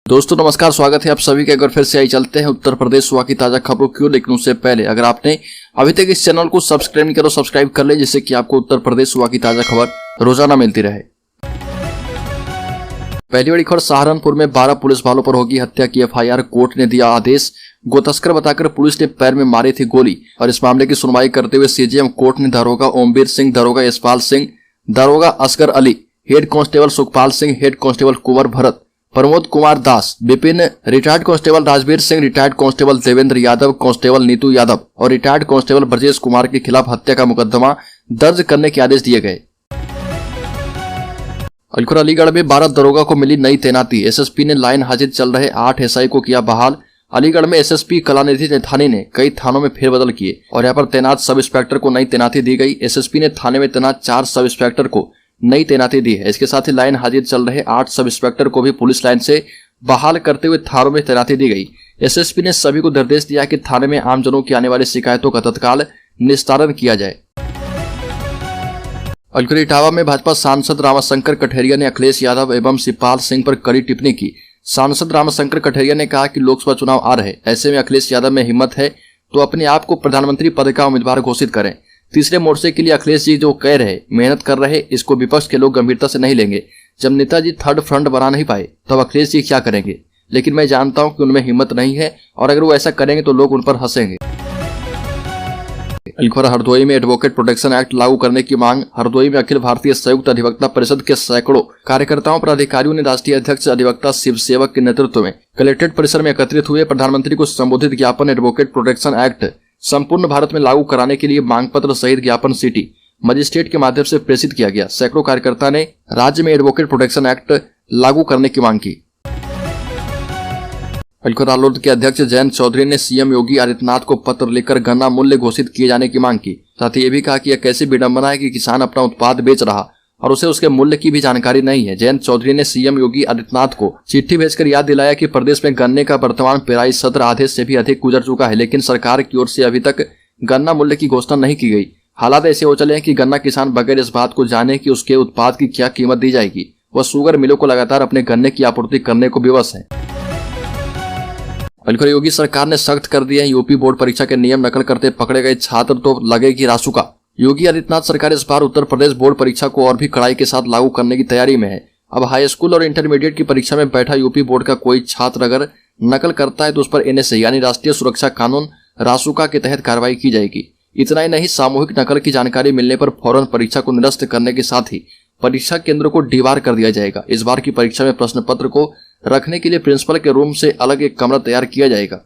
दोस्तों नमस्कार, स्वागत है आप सभी का। अगर फिर से आई चलते हैं उत्तर प्रदेश हुआ की ताजा खबरों की ओर। लेकिन उससे पहले अगर आपने अभी तक इस चैनल को सब्सक्राइब नहीं करो, सब्सक्राइब कर ले, जिससे कि आपको उत्तर प्रदेश हुआ की ताजा खबर रोजाना मिलती रहे। पहली बड़ी खबर, सहारनपुर में 12 पुलिस वालों पर होगी हत्या की एफआईआर, कोर्ट ने दिया आदेश। गोतस्कर बताकर पुलिस ने पैर में मारी थी गोली। और इस मामले की सुनवाई करते हुए सीजेएम कोर्ट ने दारोगा ओमवीर सिंह, दारोगा यशपाल सिंह, दारोगा Asgar Ali, head constable Sukhpal Singh, head constable Kunwar Bharat, Pramod Kumar Das, Vipin, retired constable Rajveer Singh, retired constable Devendra Yadav, constable Neetu Yadav और रिटायर्ड कांस्टेबल ब्रजेश कुमार के खिलाफ हत्या का मुकदमा दर्ज करने के आदेश दिए गए। अलीगढ़ में 12 दरोगा को मिली नई तैनाती। एसएसपी ने लाइन हाजिर चल रहे 8 एसआई को किया बहाल। अलीगढ़ में एसएसपी कलानिधि नैथानी ने कई थानों में फेरबदल किए और यहाँ पर तैनात सब इंस्पेक्टर को नई तैनाती दी गई। एसएसपी ने थाने में तैनात 4 सब इंस्पेक्टर को नई तैनाती दी है। इसके साथ ही लाइन हाजिर चल रहे 8 सब इंस्पेक्टर को भी पुलिस लाइन से बहाल करते हुए थानों में तैनाती दी गई। एसएसपी ने सभी को निर्देश दिया कि थाने में आमजनों की आने वाली शिकायतों का तत्काल निस्तारण किया जाए। इटावा में भाजपा सांसद रामाशंकर कठेरिया ने अखिलेश यादव एवं शिवपाल सिंह पर कड़ी टिप्पणी की। सांसद रामाशंकर कठेरिया ने कहा कि लोकसभा चुनाव आ रहे, ऐसे में अखिलेश यादव में हिम्मत है तो अपने आप को प्रधानमंत्री पद का उम्मीदवार घोषित करें। तीसरे मोर्चे के लिए अखिलेश जी जो कह रहे, मेहनत कर रहे, इसको विपक्ष के लोग गंभीरता से नहीं लेंगे। जब नेताजी थर्ड फ्रंट बना नहीं पाए तब अखिलेश जी क्या करेंगे, लेकिन मैं जानता हूं कि उनमें हिम्मत नहीं है और अगर वो ऐसा करेंगे तो लोग उन पर हंसेंगे। हरदोई में एडवोकेट प्रोटेक्शन एक्ट लागू करने की मांग। हरदोई में अखिल भारतीय संयुक्त अधिवक्ता परिषद के सैकड़ों कार्यकर्ताओं पर अधिकारियों ने राष्ट्रीय अध्यक्ष अधिवक्ता शिव सेवक के नेतृत्व में कलेक्ट्रेट परिसर में एकत्रित हुए। प्रधानमंत्री को संबोधित ज्ञापन एडवोकेट प्रोटेक्शन एक्ट संपूर्ण भारत में लागू कराने के लिए मांग पत्र सहित ज्ञापन सिटी मजिस्ट्रेट के माध्यम से प्रेषित किया गया। सैकड़ों कार्यकर्ता ने राज्य में एडवोकेट प्रोटेक्शन एक्ट लागू करने की मांग की। रालोद के अध्यक्ष जयंत चौधरी ने सीएम योगी आदित्यनाथ को पत्र लिखकर गन्ना मूल्य घोषित किए जाने की मांग की। साथ ही ये भी कहा कि यह कैसी विडंबना है कि किसान अपना उत्पाद बेच रहा और उसे उसके मूल्य की भी जानकारी नहीं है। जयंत चौधरी ने सीएम योगी आदित्यनाथ को चिट्ठी भेजकर याद दिलाया कि प्रदेश में गन्ने का वर्तमान पेराई सत्र आधे से भी अधिक गुजर चुका है, लेकिन सरकार की ओर से अभी तक गन्ना मूल्य की घोषणा नहीं की गई। हालात ऐसे हो चले हैं कि गन्ना किसान बगैर इस बात को जाने कि उसके उत्पाद की क्या कीमत दी जाएगी, वह शुगर मिलों को लगातार अपने गन्ने की आपूर्ति करने को विवश है। योगी सरकार ने सख्त कर दिए हैं यूपी बोर्ड परीक्षा के नियम, नकल करते पकड़े गए छात्र तो लगेगी रासुका। योगी आदित्यनाथ सरकार इस बार उत्तर प्रदेश बोर्ड परीक्षा को और भी कड़ाई के साथ लागू करने की तैयारी में है। अब हाई स्कूल और इंटरमीडिएट की परीक्षा में बैठा यूपी बोर्ड का कोई छात्र अगर नकल करता है तो उस पर एनएसए यानी राष्ट्रीय सुरक्षा कानून रासुका के तहत कार्रवाई की जाएगी। इतना ही नहीं, सामूहिक नकल की जानकारी मिलने पर फौरन परीक्षा को निरस्त करने के साथ ही परीक्षा केंद्र को डीबार कर दिया जाएगा। इस बार की परीक्षा में प्रश्न पत्र को रखने के लिए प्रिंसिपल के रूम से अलग एक कमरा तैयार किया जाएगा।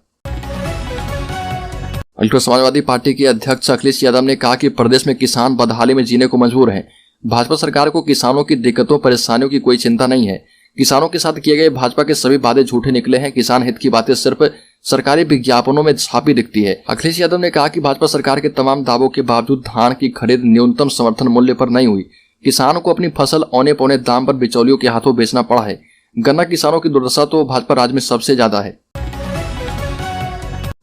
समाजवादी पार्टी के अध्यक्ष अखिलेश यादव ने कहा कि प्रदेश में किसान बदहाली में जीने को मजबूर हैं। भाजपा सरकार को किसानों की दिक्कतों परेशानियों की कोई चिंता नहीं है। किसानों के साथ किए गए भाजपा के सभी वादे झूठे निकले हैं। किसान हित की बातें सिर्फ सरकारी विज्ञापनों में छापी दिखती है। अखिलेश यादव ने कहा कि भाजपा सरकार के तमाम दावों के बावजूद धान की खरीद न्यूनतम समर्थन मूल्य पर नहीं हुई। किसानों को अपनी फसल औने पौने दाम पर बिचौलियों के हाथों बेचना पड़ा है। गन्ना किसानों की दुर्दशा तो भाजपा राज्य में सबसे ज्यादा है।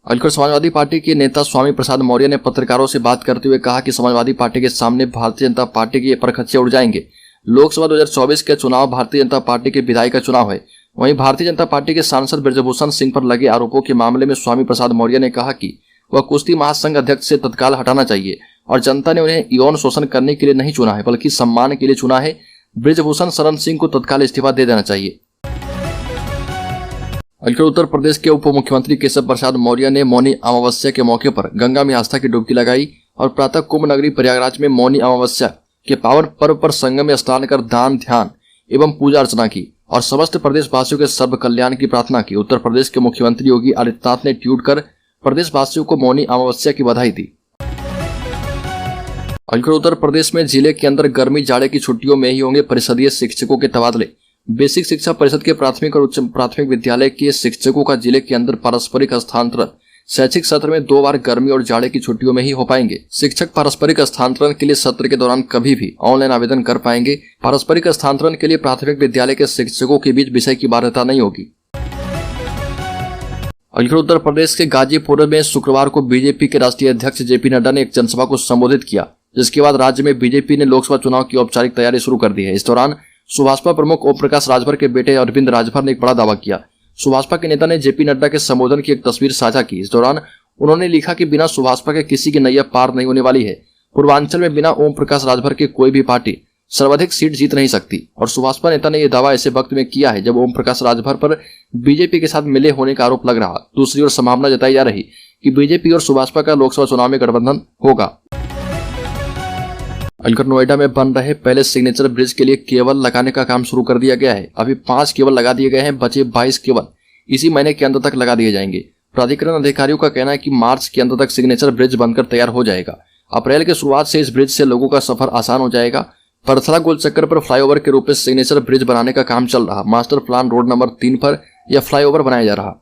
समाजवादी पार्टी के नेता स्वामी प्रसाद मौर्य ने पत्रकारों से बात करते हुए कहा कि समाजवादी पार्टी के सामने भारतीय जनता पार्टी के परखच्चे उड़ जाएंगे। लोकसभा 2024 के चुनाव भारतीय जनता पार्टी के विधायक का चुनाव है। वहीं भारतीय जनता पार्टी के सांसद ब्रजभूषण सिंह पर लगे आरोपों के मामले में स्वामी प्रसाद मौर्य ने कहा कि वह कुश्ती महासंघ अध्यक्ष से तत्काल हटाना चाहिए और जनता ने उन्हें यौन शोषण करने के लिए नहीं चुना है बल्कि सम्मान के लिए चुना है। ब्रजभूषण शरण सिंह को तत्काल इस्तीफा दे देना चाहिए। उत्तर प्रदेश के उप मुख्यमंत्री केशव प्रसाद मौर्य ने मौनी अमावस्या के मौके पर गंगा में आस्था की डुबकी लगाई और प्रातः कुंभ नगरी प्रयागराज में मौनी अमावस्या के पावन पर्व पर संगम में स्नान कर दान ध्यान एवं पूजा अर्चना की और समस्त प्रदेशवासियों के सर्व कल्याण की प्रार्थना की। उत्तर प्रदेश के मुख्यमंत्री योगी आदित्यनाथ ने ट्वीट कर प्रदेशवासियों को मौनी अमावस्या की बधाई दी। उत्तर प्रदेश में जिले के अंदर गर्मी जाड़े की छुट्टियों में ही होंगे परिषदीय शिक्षकों के तबादले। बेसिक शिक्षा परिषद के प्राथमिक और उच्च प्राथमिक विद्यालय के शिक्षकों का जिले के अंदर पारस्परिक स्थानांतरण शैक्षिक सत्र में 2 बार गर्मी और जाड़े की छुट्टियों में ही हो पाएंगे। शिक्षक पारस्परिक स्थानांतरण के लिए सत्र के दौरान कभी भी ऑनलाइन आवेदन कर पाएंगे। पारस्परिक स्थानांतरण के लिए प्राथमिक विद्यालय के शिक्षकों के बीच विषय की बाध्यता नहीं होगी। उत्तर प्रदेश के गाजीपुर में शुक्रवार को बीजेपी के राष्ट्रीय अध्यक्ष जेपी नड्डा ने एक जनसभा को संबोधित किया, जिसके बाद राज्य में बीजेपी ने लोकसभा चुनाव की औपचारिक तैयारी शुरू कर दी है। इस दौरान सुभाषपा प्रमुख ओम प्रकाश राजभर के बेटे अरविंद राजभर ने एक बड़ा दावा किया। सुभाषपा के नेता ने जेपी नड्डा के संबोधन की एक तस्वीर साझा की। इस दौरान उन्होंने लिखा कि बिना सुभाषपा के किसी की नैया पार नहीं होने वाली है। पूर्वांचल में बिना ओम प्रकाश राजभर के कोई भी पार्टी सर्वाधिक सीट जीत नहीं सकती। और सुभाषपा नेता ने यह दावा ऐसे वक्त में किया है जब ओम प्रकाश राजभर पर बीजेपी के साथ मिले होने का आरोप लग रहा। दूसरी ओर संभावना जताई जा रही कि बीजेपी और सुभाषपा का लोकसभा चुनाव में गठबंधन होगा। ग्रेटर नोएडा में बन रहे पहले सिग्नेचर ब्रिज के लिए केबल लगाने का काम शुरू कर दिया गया है। अभी 5 केबल लगा दिए गए हैं, बचे 22 केबल इसी महीने के अंत तक लगा दिए जाएंगे। प्राधिकरण अधिकारियों का कहना है कि मार्च के अंत तक सिग्नेचर ब्रिज बनकर तैयार हो जाएगा। अप्रैल की शुरुआत से इस ब्रिज से लोगों का सफर आसान हो जाएगा। परथला गोल चक्कर पर फ्लाईओवर के रूप में सिग्नेचर ब्रिज बनाने का काम चल रहा। मास्टर प्लान रोड नंबर 3 पर यह फ्लाईओवर बनाया जा रहा।